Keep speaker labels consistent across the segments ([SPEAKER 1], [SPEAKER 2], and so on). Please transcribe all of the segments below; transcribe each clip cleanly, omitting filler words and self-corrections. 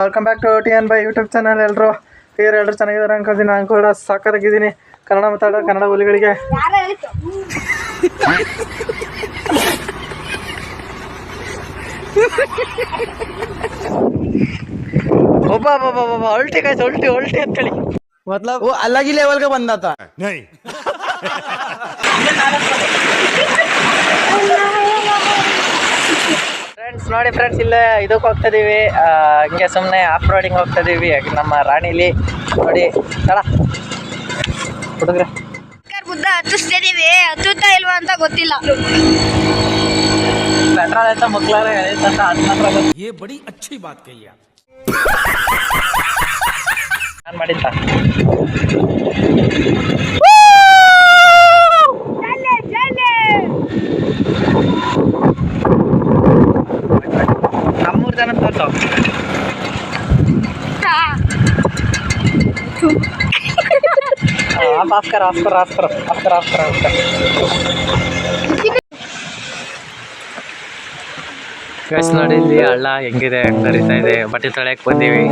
[SPEAKER 1] Welcome back to TN by YouTube channel. ಎಲ್ಲರೂ ಚೆನ್ನಾಗಿದ್ದಾರೆ ಅನ್ಕೋತೀನಿ. ನಾನು ಕೂಡ ಸಾಕಾಗಿದ್ದೀನಿ. ಕನ್ನಡ ಮಾತಾಡೋ ಕನ್ನಡ ಹುಲಿಗಳಿಗೆ ಒಬ್ಬ ಅಲ್ಟಿ ಗಾಯ್ಸ್, ಉಲ್ಟಿ ಅಂತೇಳಿ मतलब वो अलग ही लेवल का बंदा था. नहीं ಫ್ರೆಂಡ್ಸ್ ನೋಡಿ ಫ್ರೆಂಡ್ಸ್, ಇಲ್ಲೇ ಇದಕ್ಕೆ ಹೋಗ್ತಾ ಇದೀವಿ. ಹಿಂಗೆ ಸುಮ್ಮನೆ ಆಫ್ ರೋಡಿಂಗ್ ಹೋಗ್ತಾ ಇದೀವಿ ನಮ್ಮ ರಾಣಿಲಿ. ನೋಡಿ ತಡ ಹುಡುಗ್ರೆ
[SPEAKER 2] ಬುದ್ಧ ಹತ್ತಿಸ್ತಿದೀವಿ. ಹತ್ತುತ್ತಾ ಇಲ್ವಾ ಅಂತ ಗೊತ್ತಿಲ್ಲ.
[SPEAKER 1] ಪೆಟ್ರೋಲ್ ಆಯ್ತಾ ಮಕ್ಕಳ
[SPEAKER 3] ये बड़ी अच्छी बात कही आप.
[SPEAKER 1] ನಾನು ಮಾಡಿದ್ದ ನಮ್ಮೂರು ಜನ ತೋರ್ಸೋ. ಆಫ್ಕರ್ ಗೈಸ್ ನೋಡಿ ಇಲ್ಲಿ ಹಳ್ಳ ಹೆಂಗಿದೆ, ಹೆಂಗೆ ಹರಿತಾ ಇದೆ. ಬಟ್ಟೆ ತೊಳೆಯಕ್ಕೆ ಬಂದೀವಿ.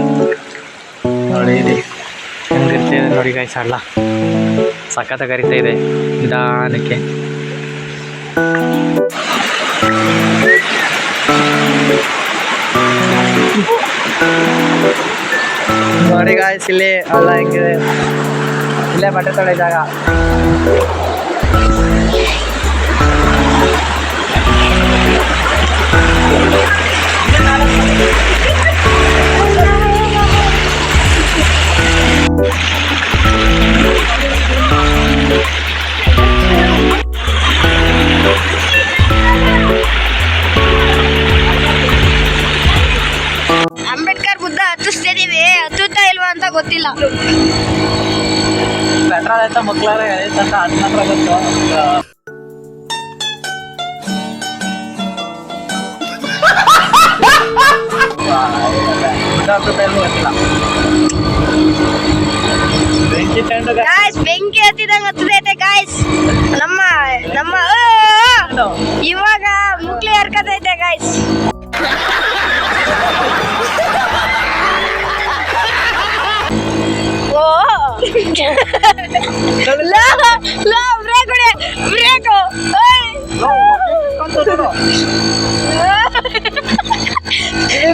[SPEAKER 1] ನೋಡಿ ಇಲ್ಲಿ ಹೆಂಗಿರ್ತಾ ಇದೆ ನೋಡಿ ಗೈಸ್, ಹಳ್ಳ ಸಖತ್ತಾಗಿ ಹರಿತಾ ಇದೆ ನಿಧಾನಕ್ಕೆ. ನೋಡಿ ಗಾಯ್ಸ್ ಇಲ್ಲಿ ಹಳ್ಳ ಹೆಂಗಿದೆ. ಇಲ್ಲೇ ಬಟ್ಟೆ ತೊಳೆ ಜಾಗ.
[SPEAKER 2] ಅಂಬೇಡ್ಕರ್ ಬುದ್ಧ ಹತ್ತಿಸ್ತಿದೀವಿ. ಹತ್ತುತ್ತಾ ಇಲ್ವಾ ಅಂತ ಗೊತ್ತಿಲ್ಲ.
[SPEAKER 1] ಪೆಟ್ರೋಲ್ ಆಯ್ತಾ ಮಕ್ಕಳ ಅಂತ ಅದು ಮಾತ್ರ ಗೊತ್ತು.
[SPEAKER 2] ಬೆಂಕಿ ಹತ್ತಿದಂಗ ಹತ್ತದೈತೆ ಗಾಯ್ಸ್. ನಮ್ಮ ಇವಾಗ ಮುಕ್ಲಿ ಹರ್ಕತೈತೆ ಗಾಯ್ಸ್. ಓ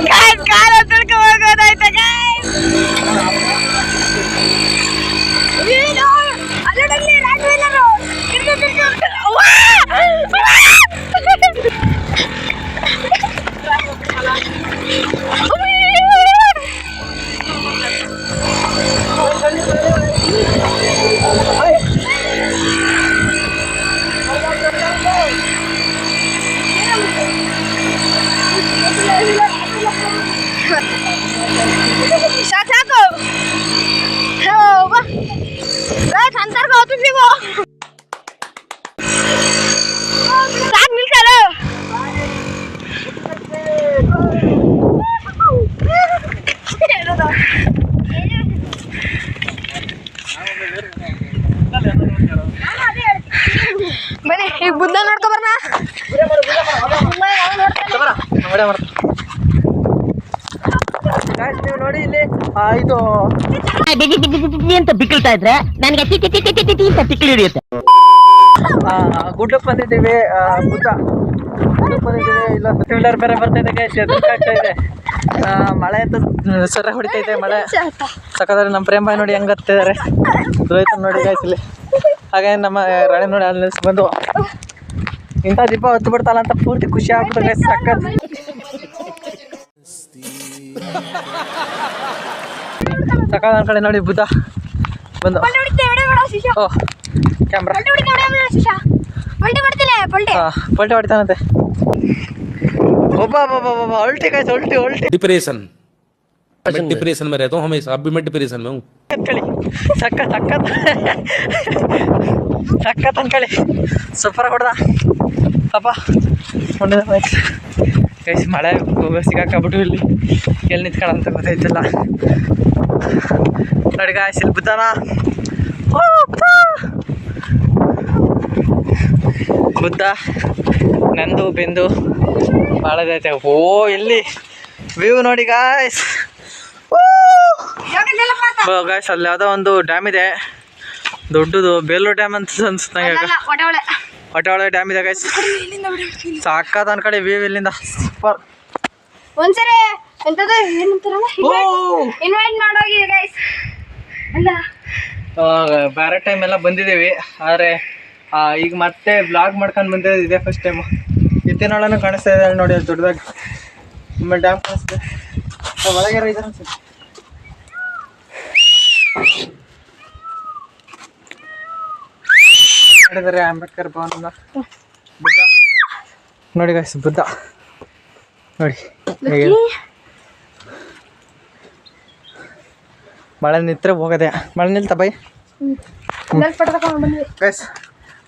[SPEAKER 2] ಬ್ರೇಕ್ ಕಾರ ತಿಳ್ಕೊ ಹೋಗೋದೈತೆ ಗಾಯ್ಸ್. ಸಾಕು ಸಂತಾರ್ಗ ಹೋಗ್ತಿದ್ದೀವೋ ಸಾಕು ನಿಲ್ಸಾರ. ಬನ್ನಿ ಈಗ ಬುದ್ಧ ನೋಡ್ಕೊಬರ್ನ.
[SPEAKER 1] ನೀವು ನೋಡಿ ಇಲ್ಲಿ ಇದು
[SPEAKER 4] ಅಂತ ಬಿಕ್ಕಳ್ತಾ ಇದ್ರೆ ನನಗೆ ತಿಕ್ಕಿ ಹಿಡಿಯುತ್ತೆ.
[SPEAKER 1] ಗುಡ್ಡಕ್ಕೆ ಬಂದಿದ್ದೀವಿ. ಬುದ್ಧ ಗುಡ್ಡಕ್ಕೆ ಬಂದಿದ್ದೀವಿ. ಇಲ್ಲ ಟೂ ವೀಲರ್ ಬೇರೆ ಬರ್ತಾ ಇದೆ ಗೈಸ್, ಎದುರಾಗ್ತಾ ಇದೆ. ಮಳೆ ಅಂತ ಸರ ಹೊಡಿತಾ ಇದೆ. ಮಳೆ ಸಕ್ಕದಾರೆ. ನಮ್ಮ ಪ್ರೇಮ ಬಾಯ್ ನೋಡಿ ಹೆಂಗೆ ಹತ್ತಿದ್ದಾರೆ. ರೋಹಿತ್ ನೋಡಿ ಗೈಸ್ ಇಲ್ಲಿ. ಹಾಗೆ ನಮ್ಮ ರಾಣಿ ನೋಡಿ ಅಲ್ಲಿ ಬಂದು ಇಂಥ ದೀಪ ಹೊತ್ತು ಬಿಡ್ತಲ್ಲ ಅಂತ ಪೂರ್ತಿ ಖುಷಿ ಆಗ್ಬಿಟ್ಟು ಗೈಸ್. ಸಕ್ಕತ್ ಸಕಾಲ ಕಡೆ ನೋಡಿ ಬುದ್ಧ ಬಂದು. ಓ ಕ್ಯಾಮ್ರಾ ಪಲ್ಟೆ ಹೊಡಿತಾನಂತೆ. ಒಬ್ಬ ಅಲ್ಟಿ ಗಾಯ್ಸ್, ಉಲ್ಟಿ
[SPEAKER 3] डिप्रेशन में रहता हूँ हमेशा. अब भी मैं डिप्रेशन में हूँ.
[SPEAKER 1] ಸಕ್ಕತ್ ಅನ್ಕೊಳ್ಳಿ. ಸೂಪರ್ ಹೊಡೆದ ಅಪ್ಪ. ಗೈಸ್ ಮಳೆ ಸಿಗಾಕಬಿಟ್ಟು ಇಲ್ಲಿ ಎಲ್ಲಿ ನಿಂತ್ಕೊಳ್ಳೋಂತ ಗೊತ್ತಾಯ್ತಿಲ್ಲ. ನೋಡಿ ಗಾಯ್ಸ್ ಇಲ್ಲಿ ಬುದ್ಧನ ಬುದ್ಧ ನಂದು ಬೆಂದು ಭಾಳದೈತೆ. ಓ ಇಲ್ಲಿ ವ್ಯೂ ನೋಡಿ ಗಾಯ್ಸ್, ಗಾಯ್ಸ್ ಅಲ್ಲಿ ಯಾವುದೋ ಒಂದು ಡ್ಯಾಮ್ ಇದೆ ದೊಡ್ಡದು, ಬೇಲೂರು ಡ್ಯಾಮ್ ಅಂತ ಅನ್ಸುತ್ತೆ ನಂಗೆ. ಹೊಟ್ಟೆ ಡ್ಯಾಮ್ ಇದೆ ಗೈಸ್, ಸಾಕಾದ ಅನ್ಕಡೆ ವ್ಯೂ ಇಲ್ಲಿಂದ ಸೂಪರ್.
[SPEAKER 2] ಒಂದ್ಸರಿ ಎಂತದ್ದು ಏನಂತಾರಲ್ಲ ಇನ್ವೈಟ್ ಮಾಡೋಗಿ ಗೈಸ್. ಅಲ್ಲ
[SPEAKER 1] ಬೇರೆ ಟೈಮ್ ಎಲ್ಲ ಬಂದಿದ್ದೀವಿ, ಆದರೆ ಈಗ ಮತ್ತೆ ಬ್ಲಾಗ್ ಮಾಡ್ಕೊಂಡು ಬಂದಿದ್ದು ಇದೆ ಫಸ್ಟ್ ಟೈಮು. ಎತ್ತಿನೊಳನು ಕಾಣಿಸ್ತಾ ಇದೆ ನೋಡಿ ದೊಡ್ಡದಾಗಿ, ಆಮೇಲೆ ಡ್ಯಾಮ್ ಕಾಣಿಸ್ತಿದೆ ಒಳಗೆ ಇದೆ ಅನ್ಸುತ್ತೆ. ನೋಡಿದರೆ ಅಂಬೇಡ್ಕರ್ ಭವನ ಬುದ್ಧ ನೋಡಿ ಗೈಸ್, ಬುದ್ಧ ನೋಡಿ ಹೇಗೆ. ಮಳೆ ನಿಂತರೆ ಹೋಗದೆ, ಮಳೆ ನಿಲ್ತಾ ಬೈ ಗೈಸ್.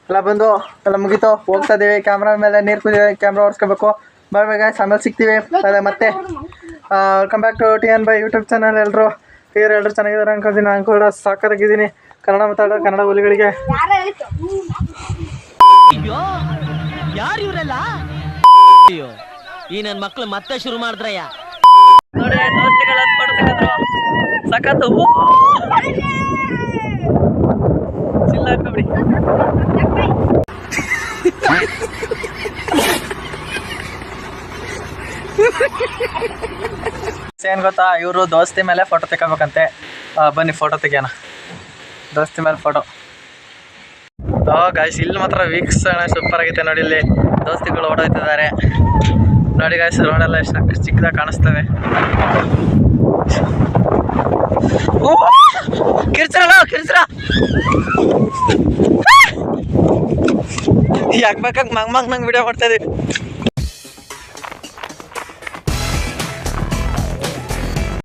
[SPEAKER 1] ಎಲ್ಲ ಬಂದು ಎಲ್ಲ ಮುಗೀತು, ಹೋಗ್ತಾ ಇದೀವಿ. ಕ್ಯಾಮ್ರಾ ಮೇಲೆ ನೀರು ಕುದಿದೆ, ಕ್ಯಾಮ್ರಾ ಓಡಿಸ್ಕೋಬೇಕು. ಬಾಯ್ ಬಾಯ್ ಗೈಸ್, ಆಮೇಲೆ ಸಿಗ್ತೀವಿ. ಅದೇ ಮತ್ತೆ welcome back to TN by YouTube channel. ಎಲ್ಲರೂ ಚೆನ್ನಾಗಿದ್ದಾರೆ ಅನ್ಕೋತೀನಿ. ನಾನು ಕೂಡ ಸಾಕಾಗಿದ್ದೀನಿ ಕನ್ನಡ ಮಾತಾಡೋ ಕನ್ನಡ ಹುಲಿಗಳಿಗೆ.
[SPEAKER 4] ಯಾರು ಇವರೆಲ್ಲ? ಅಯ್ಯೋ ಈ ನನ್ನ ಮಕ್ಳು ಮತ್ತೆ ಶುರು ಮಾಡಿದ್ರಯ್ಯ.
[SPEAKER 1] ನೋಡಿ ದೋಸ್ತಿಗಳ ಸಖತ್ತು ಚಿಲ್ಲ ಹಾಕೋಬಿಡಿ. ಏನ್ ಗೊತ್ತಾ, ಇವರು ದೋಸ್ತಿ ಮೇಲೆ ಫೋಟೋ ತೆಗೋಬೇಕಂತೆ. ಬನ್ನಿ ಫೋಟೋ ತೆಗಿಯೋಣ, ದೋಸ್ತಿ ಮೇಲೆ ಫೋಟೋ. ಗಾಯ್ಸ್ ಇಲ್ಲಿ ಮಾತ್ರ ವೀಕ್ಷಣೆ ಸೂಪರ್ ಆಗೈತೆ ನೋಡಿ. ಇಲ್ಲಿ ದೋಸ್ತಿಗಳು ಓಡೋಯ್ತಿದ್ದಾರೆ ನೋಡಿ ಗಾಯ್ಸ್. ರೋಡೆಲ್ಲ ಎಷ್ಟು ಚಿಕ್ಕದಾಗಿ ಕಾಣಿಸ್ತವೆ. ಕಿರ್ಚರಲ್ಲ ಕಿರ್ಚರ ಯಾಕೆ ಬೇಕಾಗ ಮಂಗ್ ನಂಗೆ ವಿಡಿಯೋ ಮಾಡ್ತಾ ಇದೀವಿ.